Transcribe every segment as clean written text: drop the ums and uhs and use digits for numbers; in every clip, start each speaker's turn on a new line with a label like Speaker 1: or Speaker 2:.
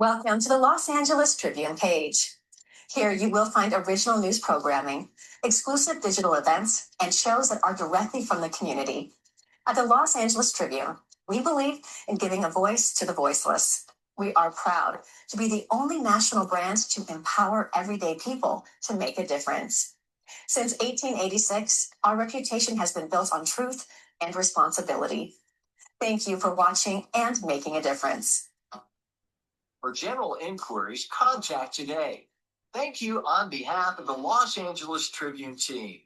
Speaker 1: Welcome to the Los Angeles Tribune page. Here you will find original news programming, exclusive digital events, and shows that are directly from the community. At the Los Angeles Tribune, we believe in giving a voice to the voiceless. We are proud to be the only national brand to empower everyday people to make a difference. Since 1886, our reputation has been built on truth and responsibility. Thank you for watching and making a difference.
Speaker 2: For general inquiries, contact today. Thank you on behalf of the Los Angeles Tribune team.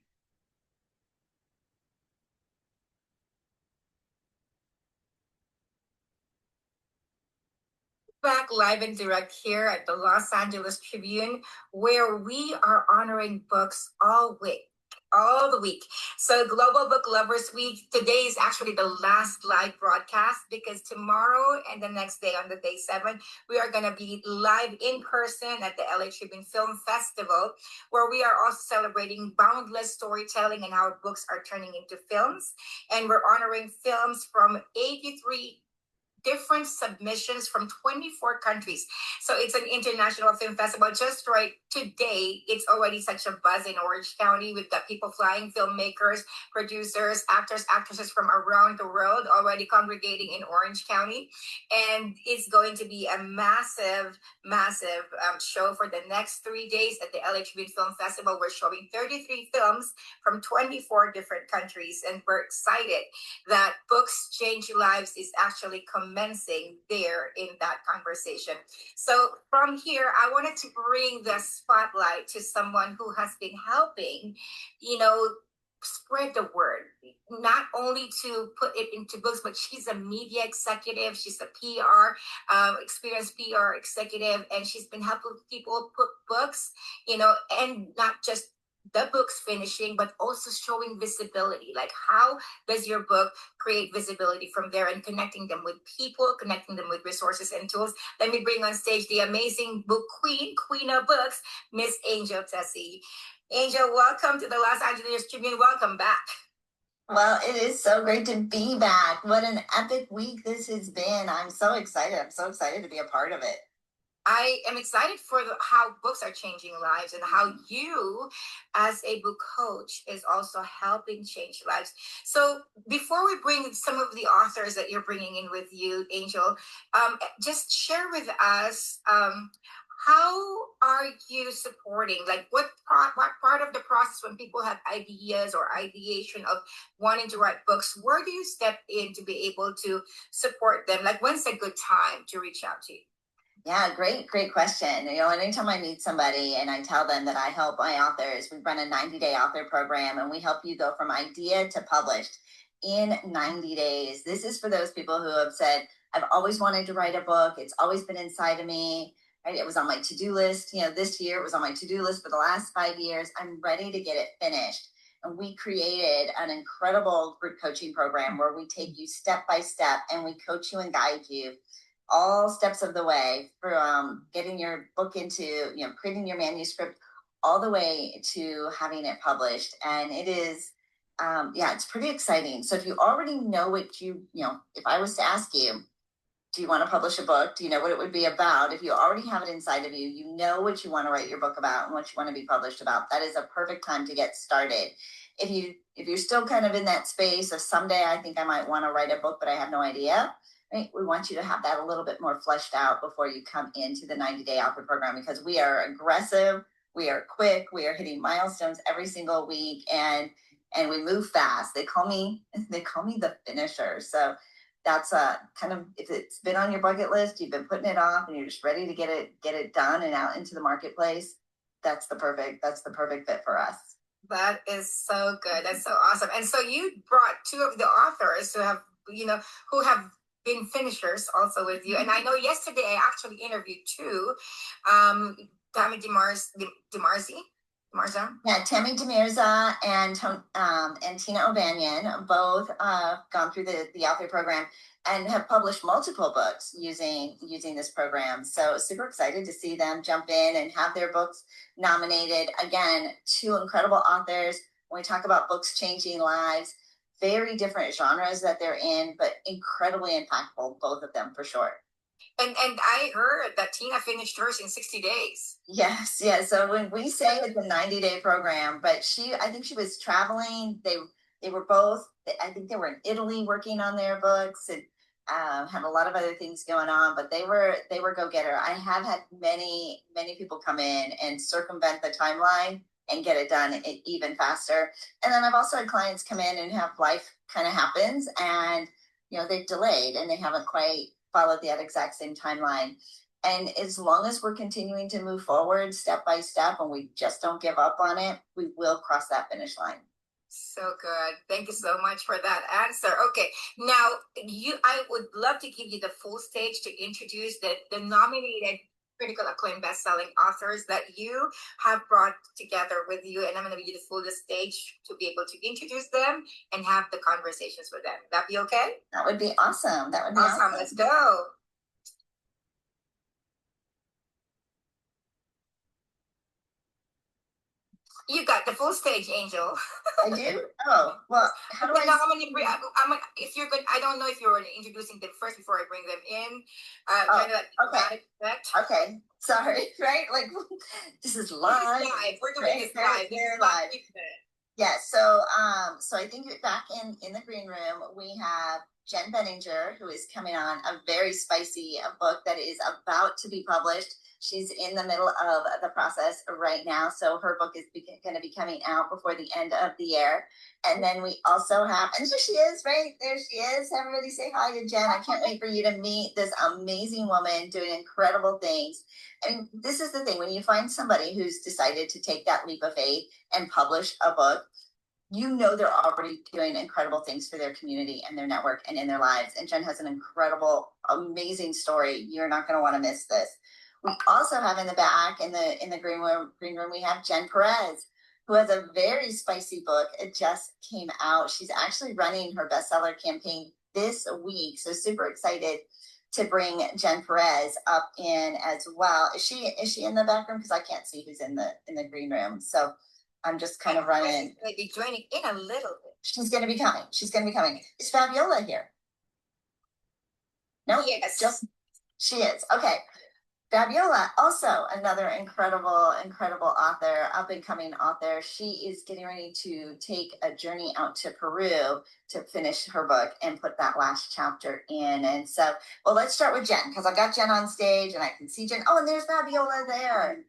Speaker 3: Back live and direct here at the Los Angeles Tribune, where we are honoring books all the week. So Global Book Lovers Week, today is actually the last live broadcast because tomorrow and the next day on the day 7, we are going to be live in person at the LA Tribune Film Festival, where we are also celebrating boundless storytelling and how books are turning into films. And we're honoring films from 83 different submissions from 24 countries. So it's an international film festival. Just right today, it's already such a buzz in Orange County. We've got people flying, filmmakers, producers, actors, actresses from around the world already congregating in Orange County. And it's going to be a massive show for the next 3 days at the LA Tribune Film Festival. We're showing 33 films from 24 different countries. And we're excited that Books Change Lives is actually commencing there in that conversation. So from here, I wanted to bring the spotlight to someone who has been helping, spread the word, not only to put it into books, but she's a media executive. She's a experienced PR executive, and she's been helping people put books, and not just the book's finishing, but also showing visibility. Like, how does your book create visibility from there and connecting them with people, connecting them with resources and tools? Let me bring on stage the amazing book queen of books, Miss Angel Tuccy. Angel, welcome to the Los Angeles Tribune. Welcome back.
Speaker 4: Well, it is so great to be back. What an epic week this has been. I'm so excited. I'm so excited to be a part of it.
Speaker 3: I am excited for how books are changing lives and how you, as a book coach, is also helping change lives. So before we bring some of the authors that you're bringing in with you, Angel, just share with us, how are you supporting, like what part of the process when people have ideas or ideation of wanting to write books, where do you step in to be able to support them? Like, when's a good time to reach out to you?
Speaker 4: Yeah, great question. Anytime I meet somebody and I tell them that I help my authors, we run a 90-day author program, and we help you go from idea to published in 90 days. This is for those people who have said, I've always wanted to write a book. It's always been inside of me. Right? It was on my to-do list. This year it was on my to-do list for the last 5 years. I'm ready to get it finished. And we created an incredible group coaching program where we take you step by step and we coach you and guide you all steps of the way, from getting your book into, creating your manuscript, all the way to having it published. And it is, it's pretty exciting. So if you already know what if I was to ask you, do you want to publish a book? Do you know what it would be about? If you already have it inside of you, you know what you want to write your book about and what you want to be published about. That is a perfect time to get started. If you're still kind of in that space of someday I think I might want to write a book, but I have no idea, right? We want you to have that a little bit more fleshed out before you come into the 90-day author program, because we are aggressive, we are quick, we are hitting milestones every single week, and we move fast. They call me the finisher. So that's kind of, if it's been on your bucket list, you've been putting it off, and you're just ready to get it done and out into the marketplace, that's the perfect fit for us.
Speaker 3: That is so good. That's so awesome. And so you brought two of the authors who have been finishers also with you. And I know yesterday I actually interviewed two, Tammy DeMarza.
Speaker 4: Yeah, Tammy DeMarza and Tina O'Banion, both gone through the author program and have published multiple books using this program. So super excited to see them jump in and have their books nominated. Again, two incredible authors. When we talk about books changing lives, very different genres that they're in, but incredibly impactful, both of them for sure.
Speaker 3: And I heard that Tina finished hers in 60 days.
Speaker 4: Yes, yes. So when we say it's a 90-day program, but I think she was traveling. They were both, I think they were in Italy working on their books and had a lot of other things going on, but they were go-getter. I have had many people come in and circumvent the timeline and get it done even faster. And then I've also had clients come in and have life kind of happens and they've delayed and they haven't quite followed that exact same timeline. And as long as we're continuing to move forward step by step and we just don't give up on it, we will cross that finish line.
Speaker 3: So good. Thank you so much for that answer. Okay, now I would love to give you the full stage to introduce the nominated critical acclaim best-selling authors that you have brought together with you, and I'm going to give you the full stage to be able to introduce them and have the conversations with them. That be okay?
Speaker 4: That would be awesome. That would be awesome.
Speaker 3: Let's go. You got the full stage, Angel.
Speaker 4: I do? Oh, well, how do I?
Speaker 3: If you're good, I don't know if you're introducing them first before I bring them in.
Speaker 4: Okay. Sorry, right? Like, this is live.
Speaker 3: We're doing this live.
Speaker 4: They're live. Yeah, so I think back in the green room, we have Jenn Benninger, who is coming on a very spicy book that is about to be published. She's in the middle of the process right now, so her book is going to be coming out before the end of the year. And then we also have, and there she is, right? There she is. Everybody say hi to Jenn. I can't wait for you to meet this amazing woman doing incredible things. And this is the thing, when you find somebody who's decided to take that leap of faith and publish a book, they're already doing incredible things for their community and their network and in their lives. And Jenn has an incredible, amazing story. You're not going to want to miss this. We also have in the back, in the green room, we have Jenn Perez, who has a very spicy book. It just came out. She's actually running her bestseller campaign this week. So super excited to bring Jenn Perez up in as well. Is she in the back room? Because I can't see who's in the green room. So I'm just kind of running.
Speaker 3: She's going to be joining in a little bit.
Speaker 4: She's going to be coming. Is Fabiola here? No?
Speaker 3: Yes.
Speaker 4: She is. Okay. Fabiola, also another incredible author, up and coming author. She is getting ready to take a journey out to Peru to finish her book and put that last chapter in. And so, well, let's start with Jenn, because I've got Jenn on stage and I can see Jenn. Oh, and there's Fabiola there.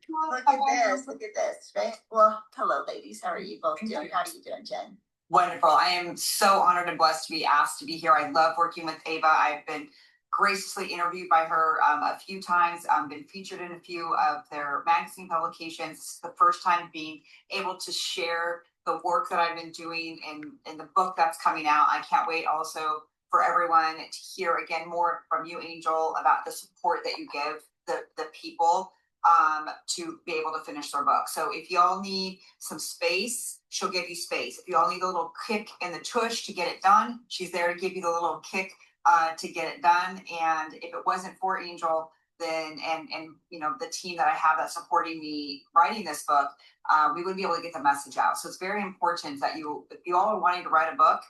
Speaker 4: Look at this, right? Well, hello, ladies. How are you both doing? How are you doing, Jenn?
Speaker 5: Wonderful. I am so honored and blessed to be asked to be here. I love working with Ava. I've been graciously interviewed by her a few times, been featured in a few of their magazine publications. It's the first time being able to share the work that I've been doing in the book that's coming out. I can't wait also for everyone to hear again more from you, Angel, about the support that you give the people to be able to finish their book. So if y'all need some space, she'll give you space. If y'all need a little kick in the tush to get it done, she's there to give you the little kick to get it done. And if it wasn't for Angel, then and the team that I have that's supporting me writing this book, we wouldn't be able to get the message out. So it's very important that if you all are wanting to write a book,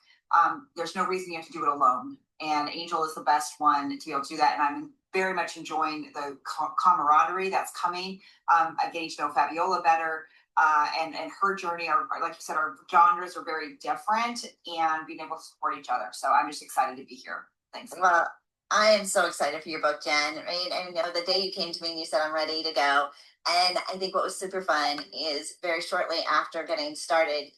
Speaker 5: there's no reason you have to do it alone. And Angel is the best one to be able to do that. And I'm very much enjoying the camaraderie that's coming. I'm getting to know Fabiola better. And her journey, like you said, our genres are very different, and being able to support each other. So I'm just excited to be here. Thanks.
Speaker 4: Well, I am so excited for your book, Jenn. Right? I know the day you came to me and you said, I'm ready to go. And I think what was super fun is very shortly after getting started,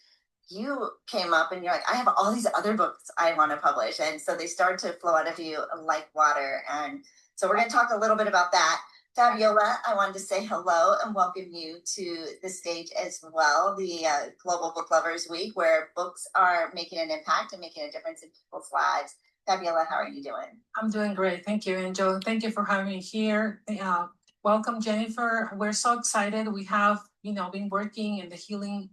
Speaker 4: you came up and you're like, I have all these other books I want to publish. And so they started to flow out of you like water. And so we're going to talk a little bit about that. Fabiola, I wanted to say hello and welcome you to the stage as well, the Global Book Lovers Week, where books are making an impact and making a difference in people's lives. Fabiola, how are you doing?
Speaker 6: I'm doing great. Thank you, Angel. Thank you for having me here. Welcome, Jennifer. We're so excited. We have, been working in the healing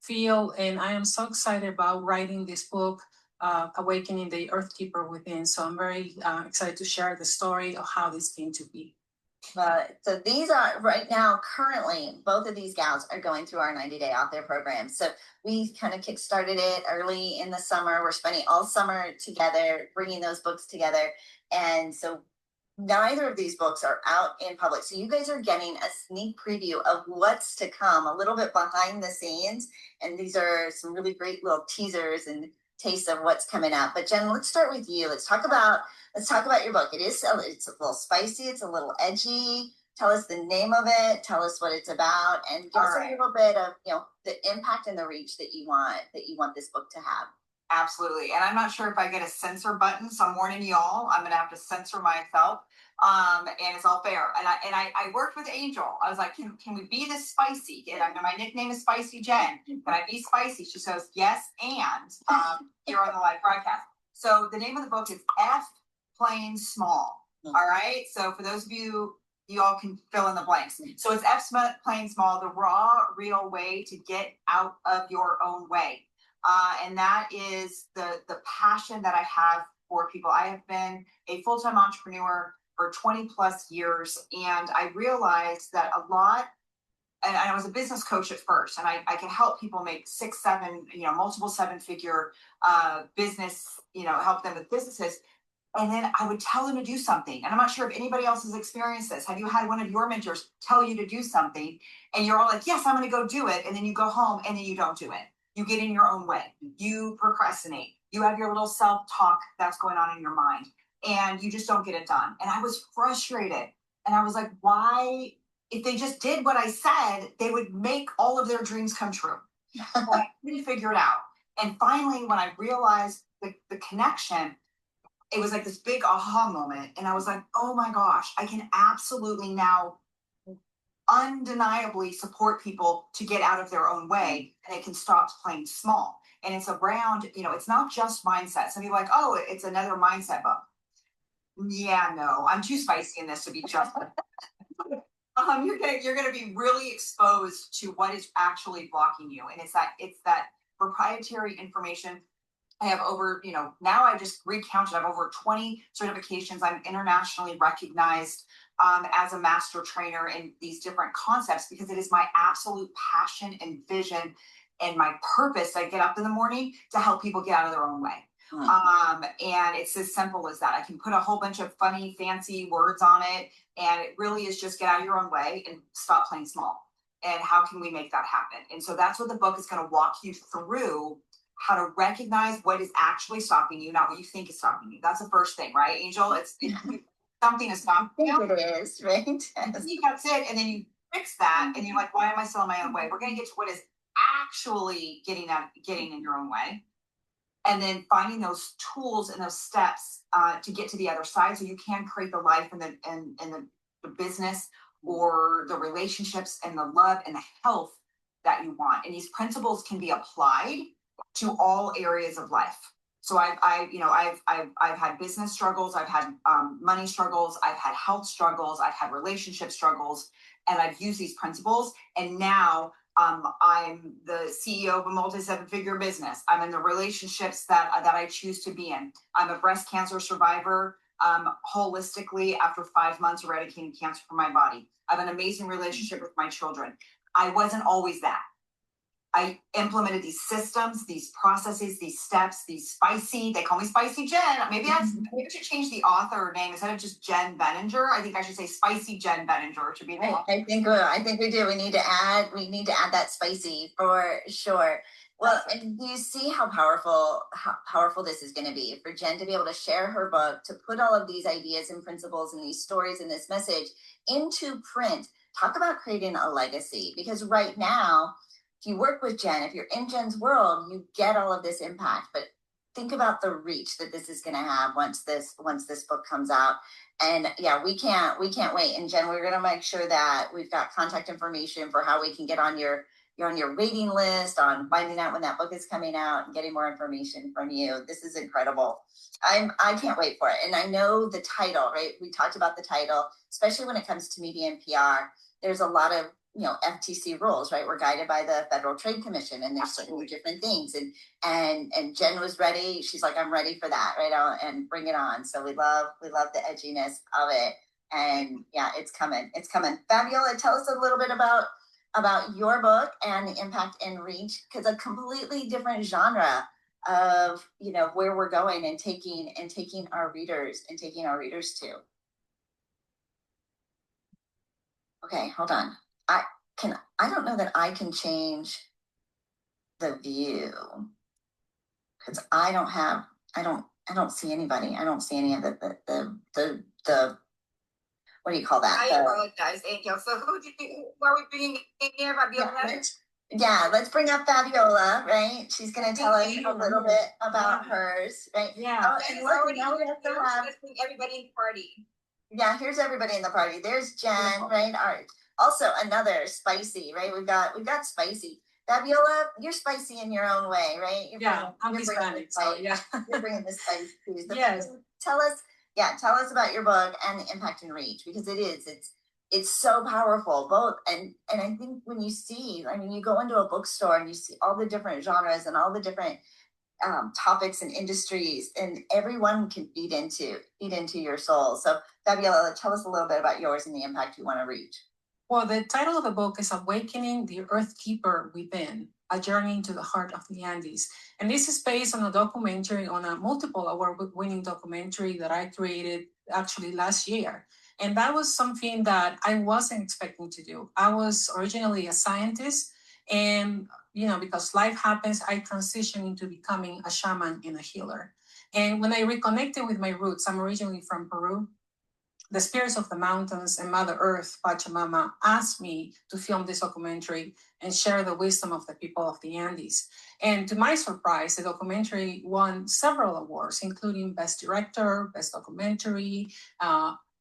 Speaker 6: field, and I am so excited about writing this book, Awakening the Earthkeeper Within. So I'm very excited to share the story of how this came to be.
Speaker 4: So these are right now, currently, both of these gals are going through our 90-day author program. So we kind of kickstarted it early in the summer. We're spending all summer together, bringing those books together. And so neither of these books are out in public. So you guys are getting a sneak preview of what's to come, a little bit behind the scenes. And these are some really great little teasers and tastes of what's coming up. But Jen, let's start with you. Let's talk about your book. It's a little spicy, it's a little edgy. Tell us the name of it, tell us what it's about, and give us a little bit of, the impact and the reach that you want this book to have.
Speaker 5: Absolutely. And I'm not sure if I get a censor button, so I'm warning y'all, I'm gonna have to censor myself. And it's all fair. And I worked with Angel. I was like, can we be this spicy? And my nickname is Spicy Jen. Can I be spicy? She says yes, and here on the live broadcast. So the name of the book is F Plain Small. All right. So for those of you all can fill in the blanks. So it's F Plain Small, the raw, real way to get out of your own way. And that is the passion that I have for people. I have been a full-time entrepreneur for 20 plus years. And I realized that and I was a business coach at first, and I can help people make 6, 7, multiple 7-figure business, help them with businesses. And then I would tell them to do something. And I'm not sure if anybody else has experienced this. Have you had one of your mentors tell you to do something and you're all like, yes, I'm going to go do it. And then you go home and then you don't do it. You get in your own way. You procrastinate. You have your little self-talk that's going on in your mind and you just don't get it done. And I was frustrated. And I was like, why? If they just did what I said, they would make all of their dreams come true. So I couldn't figure it out. And finally, when I realized the connection, it was like this big aha moment. And I was like, oh my gosh, I can absolutely now undeniably support people to get out of their own way, and they can stop playing small. And it's around, it's not just mindset. Some people are like, oh, it's another mindset book. Yeah, no, I'm too spicy in this to be just. You're gonna be really exposed to what is actually blocking you, and it's that proprietary information. I have over, now I just recounted, I have over 20 certifications. I'm internationally recognized as a master trainer in these different concepts because it is my absolute passion and vision and my purpose. I get up in the morning to help people get out of their own way. And it's as simple as that. I can put a whole bunch of funny, fancy words on it. And it really is just get out of your own way and stop playing small. And how can we make that happen? And so that's what the book is going to walk you through, how to recognize what is actually stopping you, not what you think is stopping you. That's the first thing, right, Angel? It's something is stopping you.
Speaker 4: It is, right?
Speaker 5: That's it. And then you fix that and you're like, why am I still in my own way? We're going to get to what is actually getting in your own way. And then finding those tools and those steps to get to the other side so you can create the life and the business or the relationships and the love and the health that you want. And these principles can be applied to all areas of life. So I've had business struggles, I've had money struggles, I've had health struggles, I've had relationship struggles, and I've used these principles. And now I'm the CEO of a multi-7-figure business. I'm in the relationships that I choose to be in. I'm a breast cancer survivor holistically after 5 months eradicating cancer from my body. I have an amazing relationship with my children. I wasn't always that. I implemented these systems, these processes, these steps, they call me Spicy Jen. Maybe I should change the author name instead of just Jenn Benninger. I think I should say Spicy Jen Benninger to be.
Speaker 4: I think we do. We need to add that spicy for sure. Well, and you see how powerful this is going to be for Jen to be able to share her book, to put all of these ideas and principles and these stories and this message into print. Talk about creating a legacy, because right now, if you work with Jen, if you're in Jen's world, you get all of this impact. But think about the reach that this is going to have once this book comes out. And yeah, we can't wait. And Jen, we're going to make sure that we've got contact information for how we can get on your waiting list, on finding out when that book is coming out and getting more information from you. This is incredible. I can't wait for it. And I know the title, right? We talked about the title, especially when it comes to media and PR. There's a lot of FTC rules, right? We're guided by the Federal Trade Commission, and there's certainly different things. And Jen was ready. She's like, I'm ready for that, right? And bring it on. So we love the edginess of it. And yeah, it's coming. It's coming. Fabiola, tell us a little bit about your book and the impact and reach, because a completely different genre of, you know, where we're going and taking our readers to. Okay, hold on. I don't know that I can change the view because I don't see anybody. I don't see any of the what do you call that?
Speaker 3: I apologize, Angel. So who are we bringing in here, Fabiola?
Speaker 4: Yeah, let's bring up Fabiola, right? She's going to tell us a little bit about hers, right?
Speaker 6: Yeah.
Speaker 4: Oh, and look, now we have to have,
Speaker 3: Let's bring everybody in the party.
Speaker 4: yeah, here's everybody in the party. There's Jen, right? Also another spicy, right? We've got spicy. Fabiola, you're spicy in your own way, right?
Speaker 6: I'm Hispanic, so yeah.
Speaker 4: You're bringing the spice too. So
Speaker 6: Yes.
Speaker 4: Tell us about your book and the impact and reach, because it's so powerful. Both and I think when you see, I mean, you go into a bookstore and you see all the different genres and all the different topics and industries, and everyone can feed into your soul. So Fabiola, tell us a little bit about yours and the impact you want to reach.
Speaker 6: Well, the title of the book is Awakening the Earth Keeper Within, A Journey into the Heart of the Andes. And this is based on a documentary, on a multiple award-winning documentary that I created actually last year. And that was something that I wasn't expecting to do. I was originally a scientist, and because life happens, I transitioned into becoming a shaman and a healer. And when I reconnected with my roots, I'm originally from Peru. The spirits of the mountains and Mother Earth, Pachamama, asked me to film this documentary and share the wisdom of the people of the Andes. And to my surprise, the documentary won several awards, including Best Director, Best Documentary,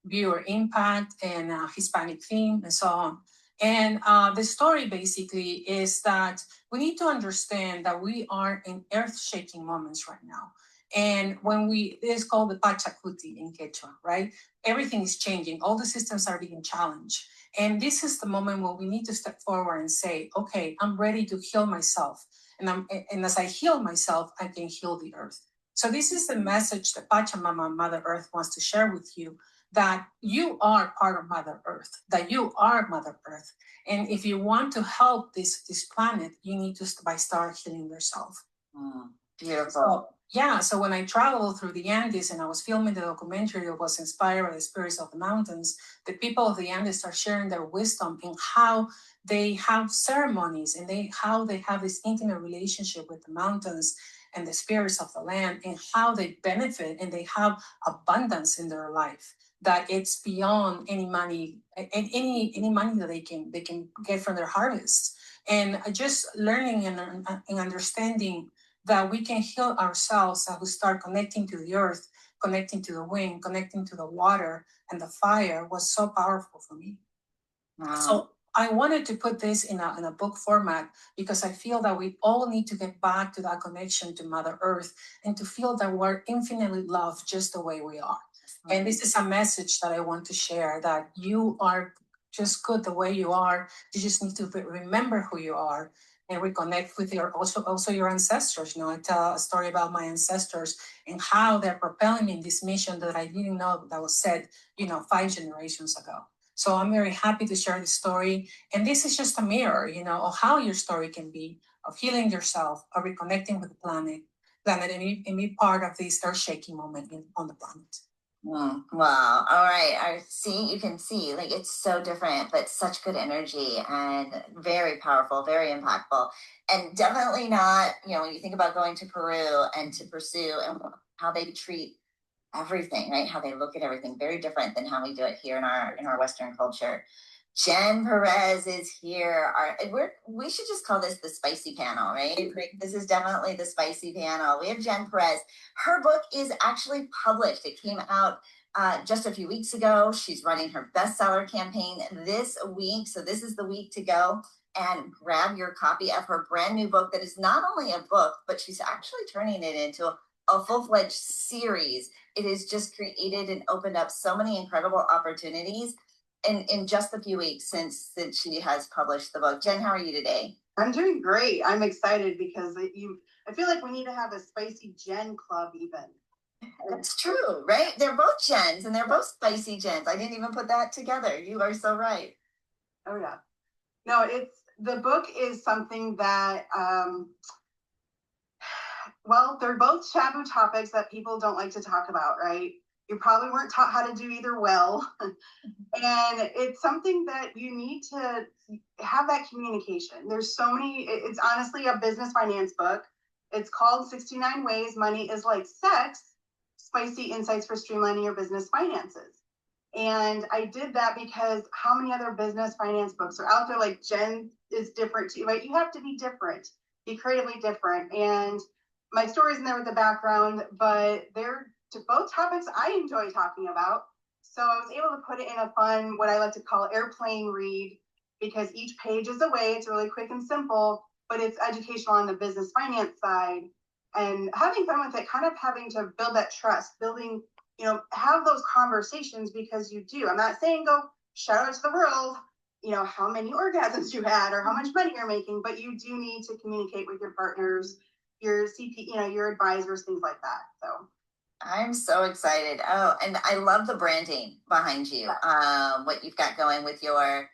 Speaker 6: Viewer Impact, and Hispanic Theme, and so on. And the story basically is that we need to understand that we are in earth-shaking moments right now. And it is called the Pachacuti in Quechua, right? Everything is changing. All the systems are being challenged. And this is the moment when we need to step forward and say, okay, I'm ready to heal myself. And as I heal myself, I can heal the earth. So this is the message that Pachamama, Mother Earth, wants to share with you, that you are part of Mother Earth, that you are Mother Earth. And if you want to help this planet, you need to start healing yourself.
Speaker 4: Beautiful.
Speaker 6: So when I traveled through the Andes and I was filming the documentary that was inspired by the spirits of the mountains, the people of the Andes are sharing their wisdom in how they have ceremonies and how they have this intimate relationship with the mountains and the spirits of the land, and how they benefit and they have abundance in their life, that it's beyond any money that they can get from their harvests. And just learning and understanding that we can heal ourselves as we start connecting to the earth, connecting to the wind, connecting to the water and the fire was so powerful for me. Wow. So I wanted to put this in a book format because I feel that we all need to get back to that connection to Mother Earth and to feel that we're infinitely loved just the way we are. And this is a message that I want to share, that you are just good the way you are. You just need to remember who you are and reconnect with also your ancestors. I tell a story about my ancestors and how they're propelling me in this mission that I didn't know that was said, 5 generations ago. So I'm very happy to share this story. And this is just a mirror, of how your story can be, of healing yourself, of reconnecting with the planet and be part of this earth-shaking moment on the planet.
Speaker 4: Wow. All right. You can see, like, it's so different, but such good energy and very powerful, very impactful. And definitely not, when you think about going to Peru and to pursue and how they treat everything, right? How they look at everything, very different than how we do it here in our Western culture. Jenn Perez is here. We should just call this the spicy panel, right? This is definitely the spicy panel. We have Jenn Perez. Her book is actually published. It came out just a few weeks ago. She's running her bestseller campaign this week. So this is the week to go and grab your copy of her brand new book that is not only a book, but she's actually turning it into a full-fledged series. It has just created and opened up so many incredible opportunities in just a few weeks since she has published the book. Jenn, how are you today?
Speaker 7: I'm doing great. I'm excited because I feel like we need to have a spicy Jenn club even.
Speaker 4: That's true, right? They're both Jens and they're both spicy Jens. I didn't even put that together. You are so right.
Speaker 7: Oh yeah. No, the book is something that well, they're both taboo topics that people don't like to talk about, right? You probably weren't taught how to do either well. And it's something that you need to have that communication. There's so many, it's honestly a business finance book. It's called 69 Ways Money is Like Sex, Spicy Insights for Streamlining Your Business Finances. And I did that because how many other business finance books are out there? Like Jen is different too, right? You have to be different, be creatively different. And my story's in there with the background, but they're both topics I enjoy talking about. So I was able to put it in a fun, what I like to call airplane read, because each page is a way. It's really quick and simple, but it's educational on the business finance side. And having fun with it, kind of having to build that trust, building, have those conversations, because you do. I'm not saying go shout out to the world, how many orgasms you had or how much money you're making, but you do need to communicate with your partners, your CP, your advisors, things like that. So
Speaker 4: I'm so excited. Oh, and I love the branding behind you. What you've got going with your,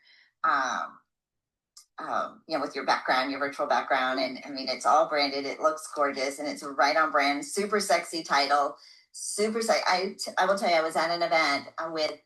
Speaker 4: with your background, your virtual background. And I mean, it's all branded. It looks gorgeous and it's right on brand. Super sexy title. Super sexy. I will tell you, I was at an event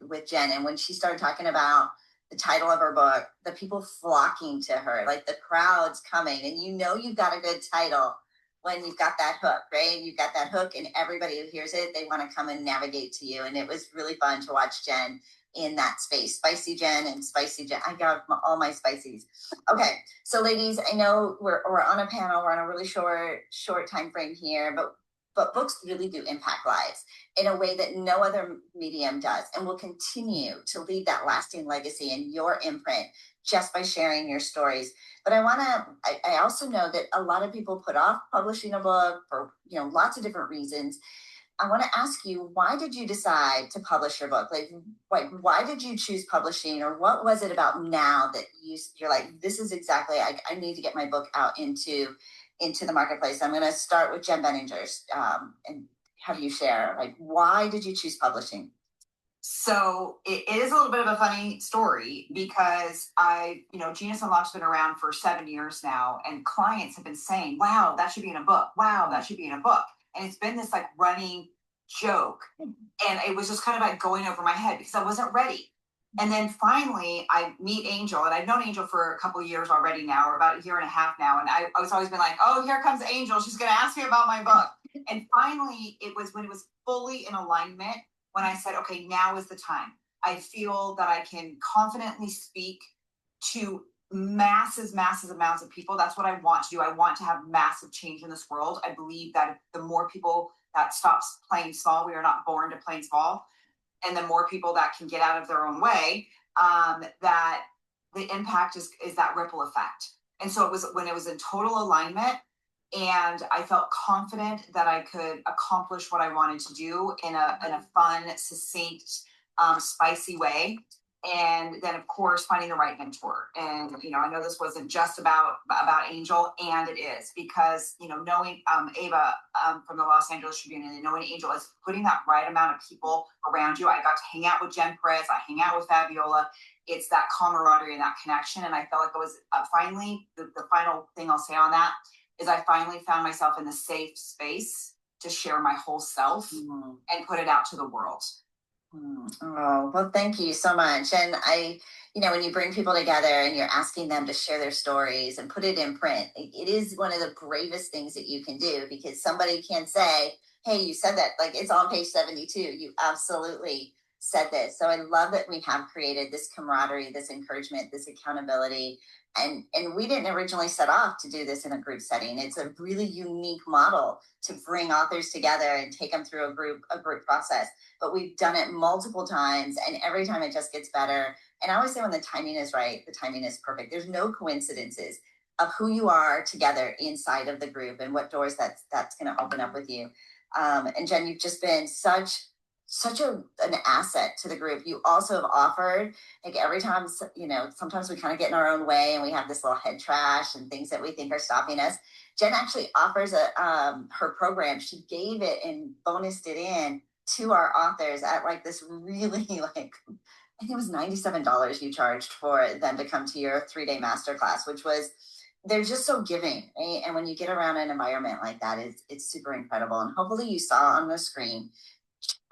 Speaker 4: with Jen, and when she started talking about the title of her book, the people flocking to her, like the crowds coming, and you've got a good title when you've got that hook, right? You've got that hook, and everybody who hears it, they want to come and navigate to you. And it was really fun to watch Jen in that space. Spicy Jen and Spicy Jen. I got all my spicies. Okay, so ladies, I know we're on a panel. We're on a really short time frame here, but books really do impact lives in a way that no other medium does, and will continue to leave that lasting legacy and your imprint just by sharing your stories. But I also know that a lot of people put off publishing a book for, lots of different reasons. I want to ask you, why did you decide to publish your book? Like, why did you choose publishing, or what was it about now that you're like, this is exactly, I need to get my book out into the marketplace? I'm going to start with Jen Benninger, and have you share, like, why did you choose publishing?
Speaker 5: So it is a little bit of a funny story, because Genius Unlocked's been around for 7 years now, and clients have been saying, wow, that should be in a book. Wow, that should be in a book. And it's been this like running joke. And it was just kind of like going over my head because I wasn't ready. And then finally I meet Angel, and I've known Angel for a couple of years already now, or about a year and a half now. And I was always been like, oh, here comes Angel. She's going to ask me about my book. And finally it was when it was fully in alignment, when I said, okay, now is the time. I feel that I can confidently speak to massive amounts of people. That's what I want to do. I want to have massive change in this world. I believe that the more people that stops playing small, we are not born to play small, and the more people that can get out of their own way, that the impact is that ripple effect. And so it was when it was in total alignment, and I felt confident that I could accomplish what I wanted to do in a fun, succinct, spicy way. And then, of course, finding the right mentor. And, I know this wasn't just about Angel, and it is, because, knowing Ava from the Los Angeles Tribune, and knowing Angel is putting that right amount of people around you. I got to hang out with Jenn Perez. I hang out with Fabiola. It's that camaraderie and that connection. And I felt like it was finally, the final thing I'll say on that is I finally found myself in the safe space to share my whole self and put it out to the world.
Speaker 4: Oh, well, thank you so much. And when you bring people together and you're asking them to share their stories and put it in print, it is one of the bravest things that you can do, because somebody can say, hey, you said that, like, it's on page 72. You absolutely said this. So I love that we have created this camaraderie, this encouragement, this accountability. And we didn't originally set off to do this in a group setting. It's a really unique model to bring authors together and take them through a group process. But we've done it multiple times, and every time it just gets better. And I always say, when the timing is right, the timing is perfect. There's no coincidences of who you are together inside of the group and what doors that's going to open up with you. And Jen, you've just been such such an asset to the group. You also have offered, like every time, sometimes we kind of get in our own way and we have this little head trash and things that we think are stopping us. Jen actually offers her program. She gave it and bonused it in to our authors at like this really I think it was $97 you charged for them to come to your 3-day masterclass, which was, they're just so giving, right? And when you get around an environment like that, it's super incredible. And hopefully you saw on the screen,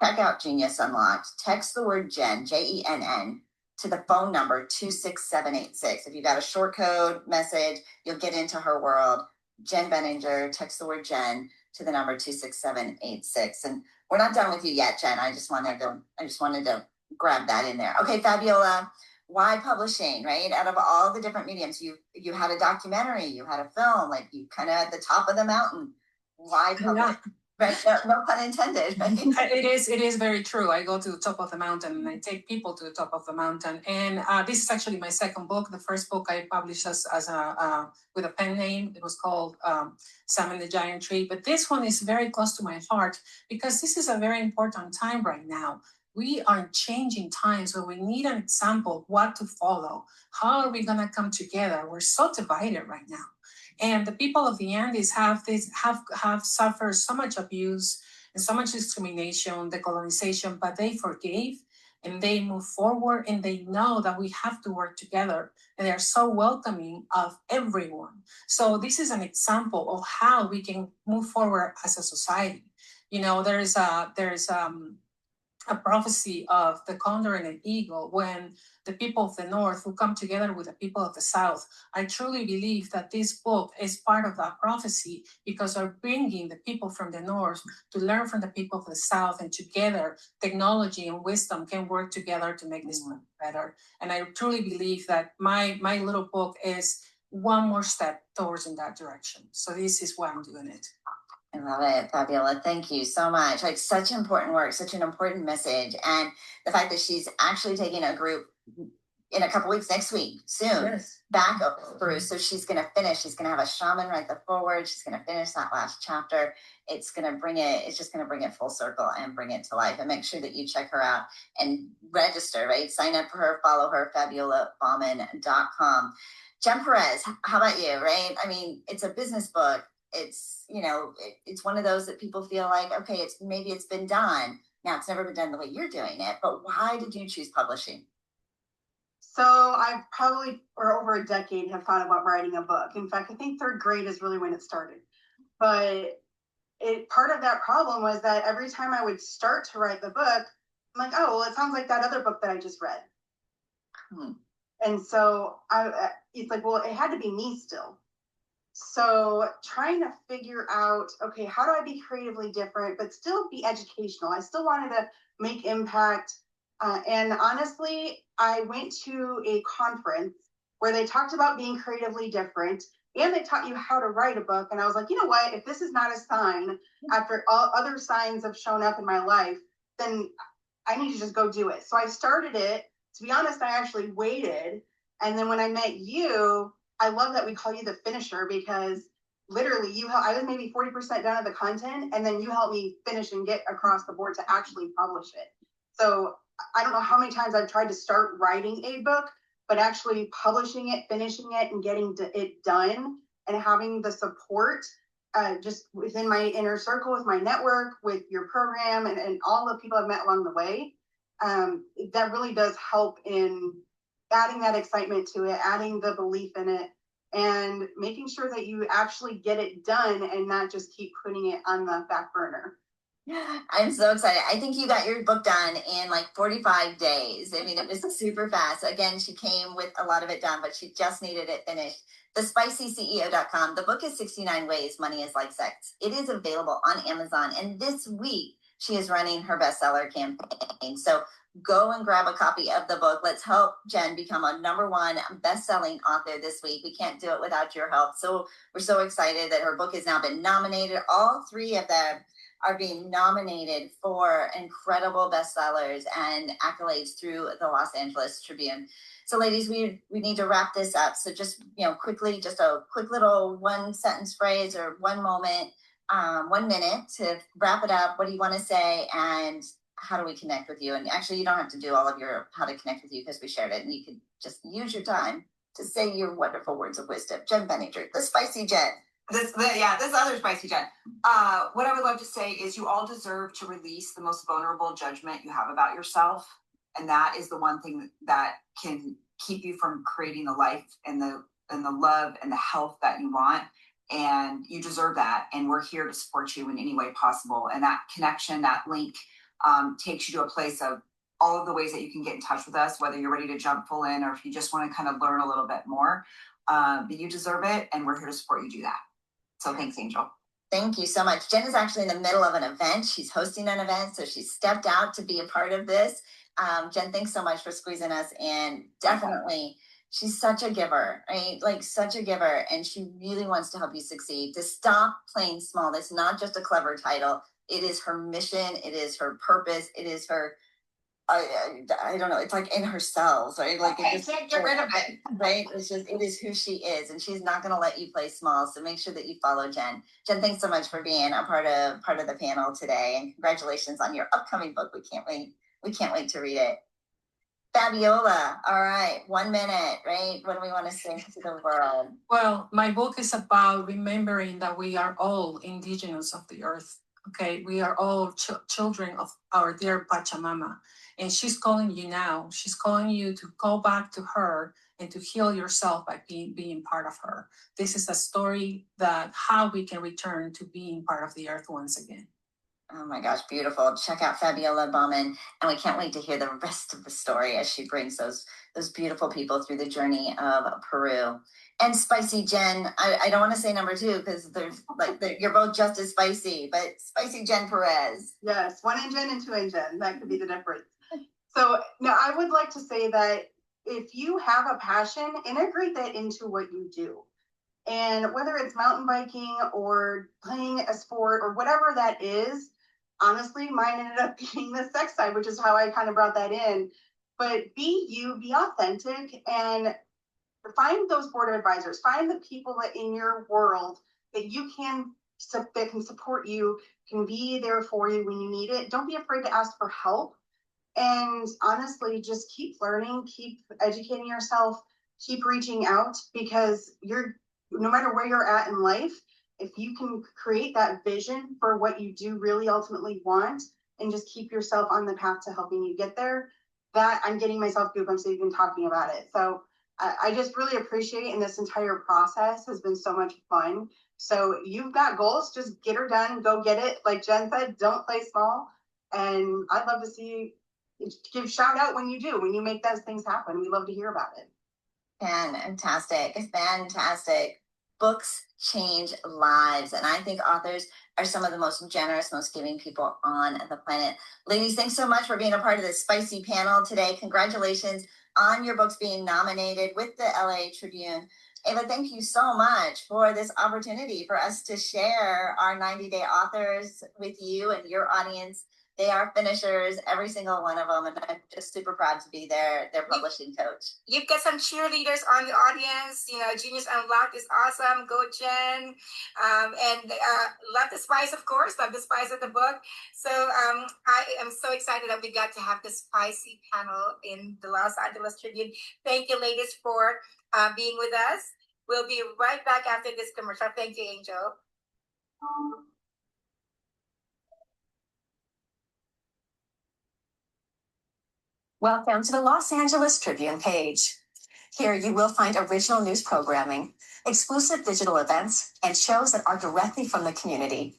Speaker 4: check out Genius Unlocked. Text the word Jenn, Jenn, to the phone number 26786. If you got a short code message, you'll get into her world. Jenn Benninger, text the word Jenn to the number 26786. And we're not done with you yet, Jenn. I just wanted to grab that in there. Okay, Fabiola, why publishing, right? Out of all the different mediums, you had a documentary, you had a film, like you kind of at the top of the mountain. Why publish? Yeah. Right? No pun intended. Right?
Speaker 6: It is very true. I go to the top of the mountain and I take people to the top of the mountain. And this is actually my second book. The first book I published as with a pen name. It was called Sam and the Giant Tree. But this one is very close to my heart because this is a very important time right now. We are changing times where we need an example of what to follow. How are we going to come together? We're so divided right now. And the people of the Andes have suffered so much abuse and so much discrimination, decolonization, but they forgave and they move forward and they know that we have to work together. And they're so welcoming of everyone. So this is an example of how we can move forward as a society. There's a prophecy of the condor and the eagle when the people of the North will come together with the people of the South. I truly believe that this book is part of that prophecy because they're bringing the people from the North to learn from the people of the South, and together technology and wisdom can work together to make this book better. And I truly believe that my little book is one more step towards in that direction. So this is why I'm doing it.
Speaker 4: I love it, Fabiola. Thank you so much. Like such important work, such an important message. And the fact that she's actually taking a group in a couple weeks, next week, soon, back through. So she's going to finish. She's going to have a shaman write the foreword. She's going to finish that last chapter. It's just going to bring it full circle and bring it to life. And make sure that you check her out and register, right? Sign up for her, follow her, FabiolaBaughman.com. Jenn Perez, how about you, right? I mean, it's a business book. It's, it's one of those that people feel like, okay, it's been done. Now it's never been done the way you're doing it, but why did you choose publishing?
Speaker 7: So I've probably for over a decade have thought about writing a book. In fact, I think 3rd grade is really when it started. But part of that problem was that every time I would start to write the book, I'm like, oh, well, it sounds like that other book that I just read. And so it's like, well, it had to be me still. So trying to figure out, okay, how do I be creatively different, but still be educational? I still wanted to make impact. And honestly, I went to a conference where they talked about being creatively different and they taught you how to write a book. And I was like, you know what, if this is not a sign after all other signs have shown up in my life, then I need to just go do it. So I started it. To be honest, I actually waited. And then when I met you, I love that we call you the finisher because literally I was maybe 40% done of the content and then you helped me finish and get across the board to actually publish it. So I don't know how many times I've tried to start writing a book, but actually publishing it, finishing it, and getting it done and having the support just within my inner circle, with my network, with your program and all the people I've met along the way, that really does help in adding that excitement to it, adding the belief in it, and making sure that you actually get it done and not just keep putting it on the back burner.
Speaker 4: I'm so excited. I think you got your book done in like 45 days. I mean, it was super fast. Again, she came with a lot of it done, but she just needed it finished. TheSpicyCEO.com. The book is 69 Ways Money is Like Sex. It is available on Amazon. And this week, she is running her bestseller campaign. So go and grab a copy of the book. Let's help Jenn become a #1 best-selling author this week. We can't do it without your help. So we're so excited that her book has now been nominated. All 3 of them are being nominated for incredible bestsellers and accolades through the Los Angeles Tribune. So ladies, we need to wrap this up. So just, quickly, just a quick little 1-sentence phrase or 1 moment, 1 minute to wrap it up. What do you want to say? And how do we connect with you? And actually, you don't have to do all of your how to connect with you because we shared it, and you could just use your time to say your wonderful words of wisdom. Jenn Benninger, the spicy Jen.
Speaker 5: This other spicy Jen. What I would love to say is you all deserve to release the most vulnerable judgment you have about yourself. And that is the one thing that can keep you from creating the life and the love and the health that you want. And you deserve that. And we're here to support you in any way possible. And that connection, that link takes you to a place of all of the ways that you can get in touch with us, whether you're ready to jump full in or if you just want to kind of learn a little bit more. But you deserve it. And we're here to support you do that. So thanks, Angel.
Speaker 4: Thank you so much. Jen is actually in the middle of an event. She's hosting an event, so she stepped out to be a part of this. Jen, thanks so much for squeezing us in. Definitely, she's such a giver, right? Like such a giver, and she really wants to help you succeed. To stop playing small. That's not just a clever title. It is her mission. It is her purpose. It is her. I don't know. It's like in her cells, right? Like
Speaker 5: I can't get rid of it,
Speaker 4: right? It's just it is who she is, and she's not going to let you play small. So make sure that you follow Jen. Jen, thanks so much for being a part of the panel today, and congratulations on your upcoming book. We can't wait. We can't wait to read it. Fabiola, all right, 1 minute, right? What do we want to say to the world?
Speaker 6: Well, my book is about remembering that we are all indigenous of the earth. Okay, we are all children of our dear Pachamama. And she's calling you now. She's calling you to go back to her and to heal yourself by being part of her. This is a story that how we can return to being part of the earth once again.
Speaker 4: Oh my gosh, beautiful. Check out Fabiola Baughman. And we can't wait to hear the rest of the story as she brings those beautiful people through the journey of Peru. And spicy Jen, I don't want to say number 2 because there's you're both just as spicy, but spicy Jenn Perez.
Speaker 7: Yes, 1 in Jen and 2 in Jen. That could be the difference. So now I would like to say that if you have a passion, integrate that into what you do. And whether it's mountain biking or playing a sport or whatever that is, honestly, mine ended up being the sex side, which is how I kind of brought that in. But be you, be authentic, and find those board advisors. Find the people that in your world that you that can support you, can be there for you when you need it. Don't be afraid to ask for help. And honestly, just keep learning, keep educating yourself, keep reaching out, because no matter where you're at in life, if you can create that vision for what you do really ultimately want and just keep yourself on the path to helping you get there, that I'm getting myself goosebumps even talking about it. So I just really appreciate, and this entire process has been so much fun. So you've got goals, just get her done, go get it. Like Jen said, don't play small. And I'd love to see you give shout out when you make those things happen. We love to hear about it.
Speaker 4: Fantastic. Books change lives. And I think authors are some of the most generous, most giving people on the planet. Ladies, thanks so much for being a part of this spicy panel today. Congratulations on your books being nominated with the LA Tribune. Ava, thank you so much for this opportunity for us to share our 90-day authors with you and your audience. They are finishers, every single one of them, and I'm just super proud to be their publishing coach.
Speaker 3: You've got some cheerleaders on the audience. Genius Unlocked is awesome. Go, Jen. And love the spice, of course. Love the spice of the book. So I am so excited that we got to have this spicy panel in the Los Angeles Tribune. Thank you, ladies, for being with us. We'll be right back after this commercial. Thank you, Angel.
Speaker 1: Welcome to the Los Angeles Tribune page. Here you will find original news programming, exclusive digital events, and shows that are directly from the community.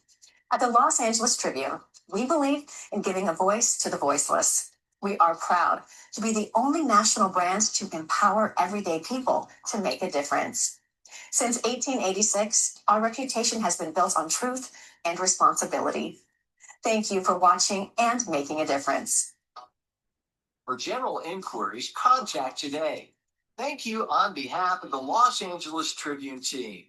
Speaker 1: At the Los Angeles Tribune, we believe in giving a voice to the voiceless. We are proud to be the only national brand to empower everyday people to make a difference. Since 1886, our reputation has been built on truth and responsibility. Thank you for watching and making a difference.
Speaker 2: For general inquiries, contact today. Thank you on behalf of the Los Angeles Tribune team.